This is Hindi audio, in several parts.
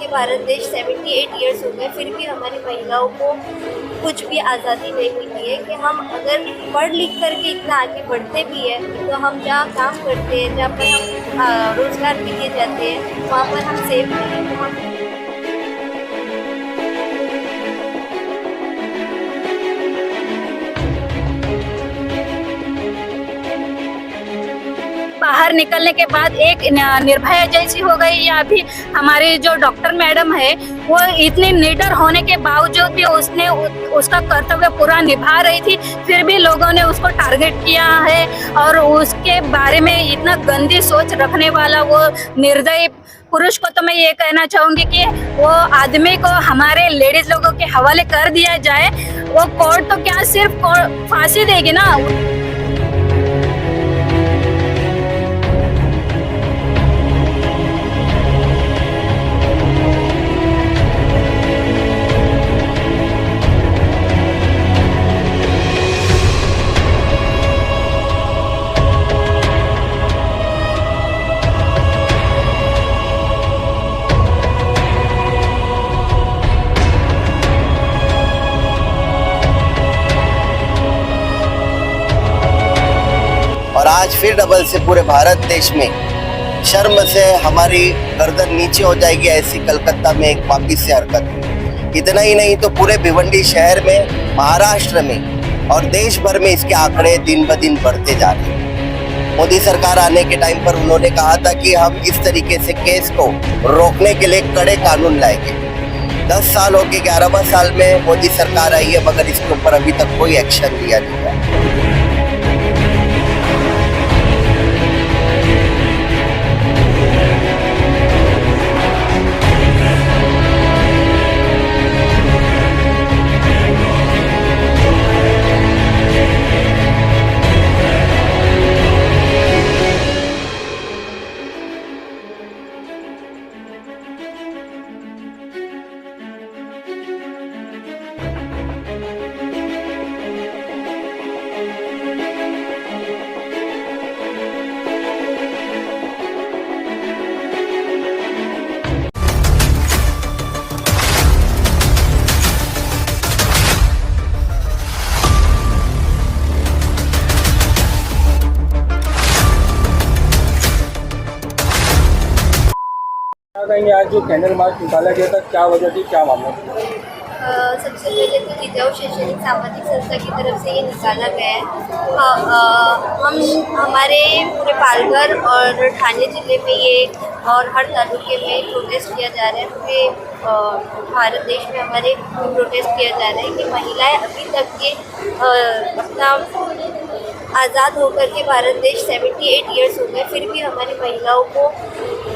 करके भारत देश 78 ईयर्स हो गए, फिर भी हमारी महिलाओं को कुछ भी आज़ादी नहीं मिली है कि हम अगर पढ़ लिख करके इतना आगे बढ़ते भी है तो हम जहाँ काम करते हैं, जहाँ पर हम रोज़गार के लिए जाते हैं, वहाँ पर हम सेफ नहीं हैं। तो हम बाहर निकलने के बाद एक निर्भया जैसी हो गई, या अभी हमारी जो डॉक्टर मैडम है वो इतनी निडर होने के बावजूद भी उसने उसका कर्तव्य पूरा निभा रही थी, फिर भी लोगों ने उसको टारगेट किया है। और उसके बारे में इतना गंदी सोच रखने वाला वो निर्दयी पुरुष को तो मैं ये कहना चाहूंगी कि वो आदमी को हमारे लेडीज लोगों के हवाले कर दिया जाए। वो कोर्ट तो क्या सिर्फ फांसी देगी ना। और आज फिर डबल से पूरे भारत देश में शर्म से हमारी गर्दन नीचे हो जाएगी, ऐसी कलकत्ता में एक वापिस से हरकत। इतना ही नहीं तो पूरे भिवंडी शहर में, महाराष्ट्र में और देश भर में इसके आंकड़े दिन ब दिन बढ़ते जा रहे हैं। मोदी सरकार आने के टाइम पर उन्होंने कहा था कि हम इस तरीके से केस को रोकने के लिए कड़े कानून लाएंगे। 10 साल हो गए, 11वां साल में मोदी सरकार आई है, मगर इसके ऊपर अभी तक कोई एक्शन लिया नहीं गया। आज जो कैंडल मार्च निकाला गया था, क्या वजह थी, क्या मामला था? सबसे पहले तो जिजाऊ शैक्षणिक सामाजिक संस्था की तरफ से ये निकाला गया है। हम हमारे पूरे पालघर और ठाणे जिले में ये और हर तालुके में प्रोटेस्ट किया जा रहा है। पूरे भारत देश में हमारे प्रोटेस्ट किया जा रहा है कि महिलाएं अभी तक के अपना आज़ाद होकर के भारत देश 78 ईयर्स हो गए, फिर भी हमारी महिलाओं को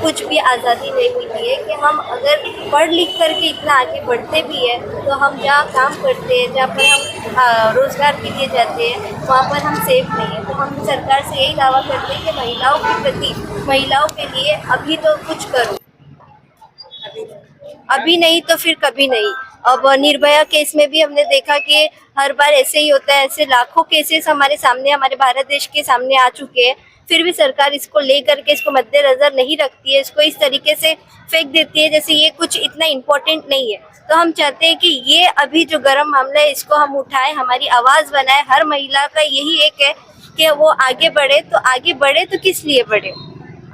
कुछ भी आज़ादी नहीं मिली है कि हम अगर पढ़ लिख करके इतना आगे बढ़ते भी है तो हम जहाँ काम करते हैं, जहाँ पर हम रोज़गार के लिए जाते हैं, वहाँ पर हम सेफ नहीं हैं। तो हम सरकार से यही दावा करते हैं कि महिलाओं के प्रति, महिलाओं के लिए अभी तो कुछ करो, अभी नहीं तो फिर कभी नहीं। अब निर्भया केस में भी हमने देखा कि हर बार ऐसे ही होता है, ऐसे लाखों केसेस हमारे सामने, हमारे भारत देश के सामने आ चुके हैं, फिर भी सरकार इसको लेकर के इसको मद्देनजर नहीं रखती है, इसको इस तरीके से फेंक देती है जैसे ये कुछ इतना इम्पोर्टेंट नहीं है। तो हम चाहते हैं कि ये अभी जो गर्म मामला है इसको हम उठाएं, हमारी आवाज़ बनाएं। हर महिला का यही एक है कि वो आगे बढ़े, तो आगे बढ़े तो किस लिए बढ़े?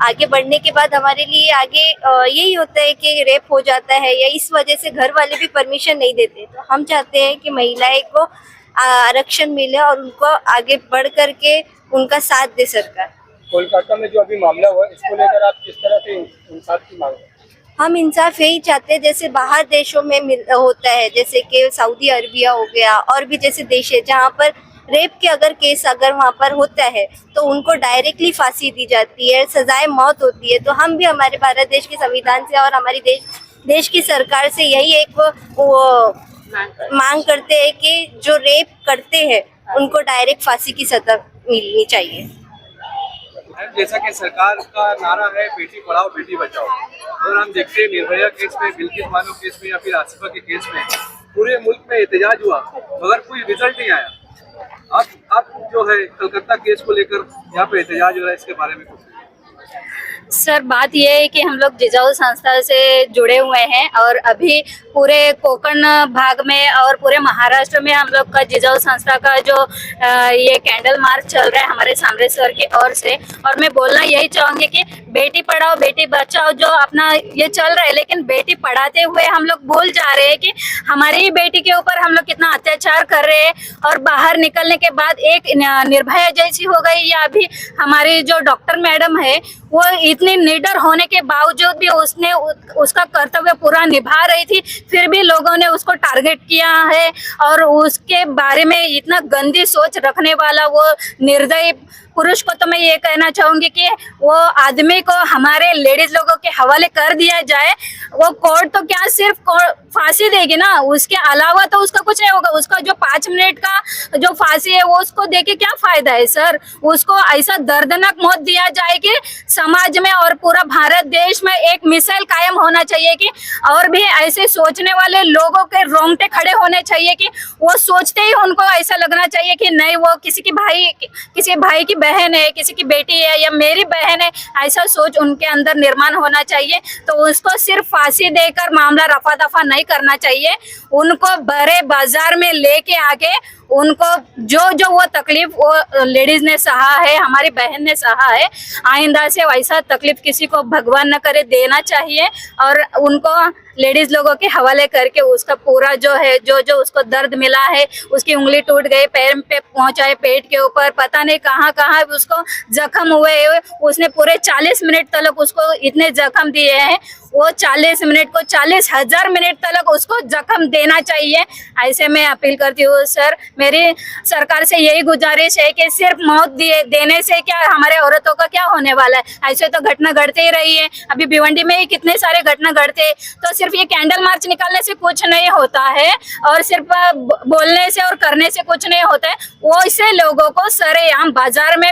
आगे बढ़ने के बाद हमारे लिए आगे यही होता है कि रेप हो जाता है, या इस वजह से घर वाले भी परमिशन नहीं देते। तो हम चाहते हैं कि महिलाएं को आरक्षण मिले और उनको आगे बढ़ करके उनका साथ दे सरकार। कोलकाता में जो अभी मामला हुआ, इसको लेकर आप किस तरह से इंसाफ की मांग? हम इंसाफ यही चाहते हैं जैसे बाहर देशों में होता है, जैसे कि सऊदी अरबिया हो गया और भी जैसे देश है जहाँ पर रेप के अगर केस अगर वहाँ पर होता है तो उनको डायरेक्टली फांसी दी जाती है, सजाए मौत होती है। तो हम भी हमारे भारत देश के संविधान से और हमारी देश की सरकार से यही एक वो मांग करते हैं कि जो रेप करते हैं उनको डायरेक्ट फांसी की सजा मिलनी चाहिए। जैसा कि सरकार का नारा है बेटी पढ़ाओ बेटी बचाओ, और हम देखते हैं निर्भया केस में, बिल्किस बानो केस में या फिर आसिफा के केस में पूरे मुल्क में एहतजाज हुआ मगर कोई रिजल्ट नहीं आया। अब जो है कलकत्ता केस को लेकर यहाँ पे एहतजाज हो रहा है, इसके बारे में कुछ? सर बात ये है कि हम लोग जिजाऊ संस्था से जुड़े हुए हैं और अभी पूरे कोकण भाग में और पूरे महाराष्ट्र में हम लोग का जिजाऊ संस्था का जो ये कैंडल मार्च चल रहा है हमारे सामरे सर की ओर से। और मैं बोलना यही चाहूंगी कि बेटी पढ़ाओ बेटी बचाओ जो अपना ये चल रहा है, लेकिन बेटी पढ़ाते हुए हम लोग भूल जा रहे हैं कि हमारी ही बेटी के ऊपर हम लोग कितना अत्याचार कर रहे हैं। और बाहर निकलने के बाद एक निर्भया जैसी हो गई, या अभी हमारी जो डॉक्टर मैडम है वो इतनी निडर होने के बावजूद भी उसने उसका कर्तव्य पूरा निभा रही थी, फिर भी लोगों ने उसको टारगेट किया है। और उसके बारे में इतना गंदी सोच रखने वाला वो निर्दयी पुरुष को तो मैं ये कहना चाहूंगी कि वो आदमी को हमारे लेडीज लोगों के हवाले कर दिया जाए। वो कोर्ट तो क्या सिर्फ फांसी देगी ना, उसके अलावा तो उसका कुछ नहीं होगा। उसका जो 5 मिनट का जो फांसी है वो उसको देके क्या फायदा है सर। उसको ऐसा दर्दनाक मौत दिया जाए कि समाज में और पूरा भारत देश में एक मिसाइल कायम होना चाहिए कि और भी ऐसे सोचने वाले लोगों के रोंगटे खड़े होने चाहिए कि वो सोचते ही उनको ऐसा लगना चाहिए कि नहीं वो किसी भाई की बहन है, किसी की बेटी है या मेरी बहन है, ऐसा सोच उनके अंदर निर्माण होना चाहिए। तो उसको सिर्फ फांसी देकर मामला रफा दफा नहीं करना चाहिए, उनको बड़े बाजार में लेके आके उनको जो वो तकलीफ वो लेडीज ने सहा है, हमारी बहन ने सहा है, आइंदा से वैसा तकलीफ किसी को भगवान न करे देना चाहिए। और उनको लेडीज लोगों के हवाले करके उसका पूरा जो है जो उसको दर्द मिला है, उसकी उंगली टूट गई, पैर पे पहुंचा है, पेट के ऊपर पता नहीं कहाँ कहाँ उसको जख्म हुए, उसने पूरे 40 मिनट तक उसको इतने जख्म दिए हैं। वो 40 मिनट को 40,000 मिनट तक उसको जख्म देना चाहिए। ऐसे मैं अपील करती हूँ सर, मेरी सरकार से यही गुजारिश है कि सिर्फ मौत देने से क्या हमारे औरतों का क्या होने वाला है। ऐसे तो घटना घटते ही रही है, अभी भिवंडी में ही कितने सारे घटना घटते। तो सिर्फ ये कैंडल मार्च निकालने से कुछ नहीं होता है और सिर्फ बोलने से और करने से कुछ नहीं होता है। वो इसे लोगों को सरेआम बाजार में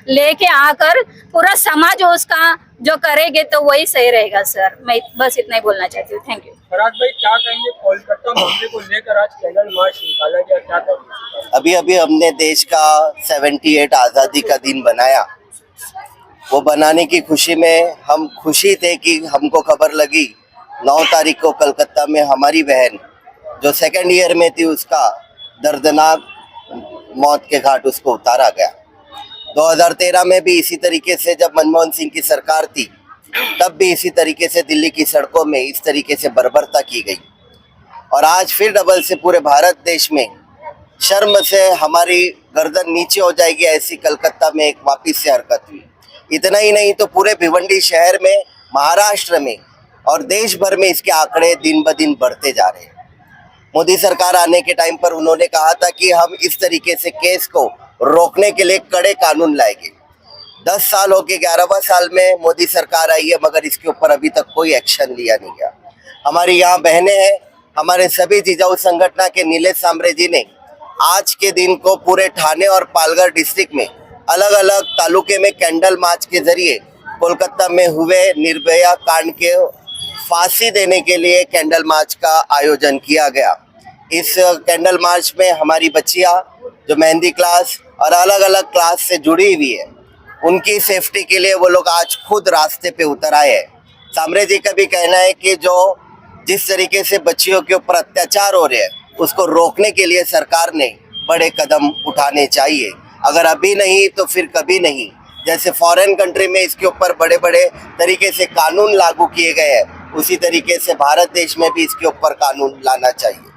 लेके आकर पूरा समाज उसका जो करेंगे तो वही सही रहेगा सर। मैं बस इतना ही बोलना चाहती हूँ। Thank you. फराज भाई क्या कहेंगे, कोलकाता मामले को लेकर आज कैंडल मार्च निकाला गया, क्या कहेंगे? अभी अभी हमने देश का 78 आज़ादी का दिन बनाया। वो बनाने की खुशी में हम खुशी थे कि हमको खबर लगी 9 तारीख को कलकत्ता में हमारी बहन जो 2nd ईयर में थी उसका दर्दनाक मौत के घाट उसको उतारा गया। 2013 में भी इसी तरीके से जब मनमोहन सिंह की सरकार थी तब भी इसी तरीके से दिल्ली की सड़कों में इस तरीके से बर्बरता की गई। और आज फिर डबल से पूरे भारत देश में शर्म से हमारी गर्दन नीचे हो जाएगी ऐसी कलकत्ता में एक वापिस से हरकत हुई। इतना ही नहीं तो पूरे भिवंडी शहर में, महाराष्ट्र में और देश भर में इसके आंकड़े दिन ब दिन बढ़ते जा रहे हैं। मोदी सरकार आने के टाइम पर उन्होंने कहा था कि हम इस तरीके से केस को रोकने के लिए कड़े कानून लाएंगे। 10 साल हो गए, 11वां साल में मोदी सरकार आई है मगर इसके ऊपर अभी तक कोई एक्शन लिया नहीं गया। हमारी यहाँ बहनें हैं, हमारे सभी जिजाऊ संगठन के नीलेश सांबरे जी ने आज के दिन को पूरे ठाणे और पालघर डिस्ट्रिक्ट में अलग अलग तालुके में कैंडल मार्च के जरिए कोलकाता में हुए निर्भया कांड के फांसी देने के लिए कैंडल मार्च का आयोजन किया गया। इस कैंडल मार्च में हमारी बच्चियां जो मेहंदी क्लास और अलग अलग क्लास से जुड़ी हुई है, उनकी सेफ्टी के लिए वो लोग आज खुद रास्ते पे उतर आए हैं। सांबरे जी का भी कहना है कि जिस तरीके से बच्चियों के ऊपर अत्याचार हो रहे हैं उसको रोकने के लिए सरकार ने बड़े कदम उठाने चाहिए। अगर अभी नहीं तो फिर कभी नहीं। जैसे फॉरेन कंट्री में इसके ऊपर बड़े बड़े तरीके से कानून लागू किए गए हैं, उसी तरीके से भारत देश में भी इसके ऊपर कानून लाना चाहिए।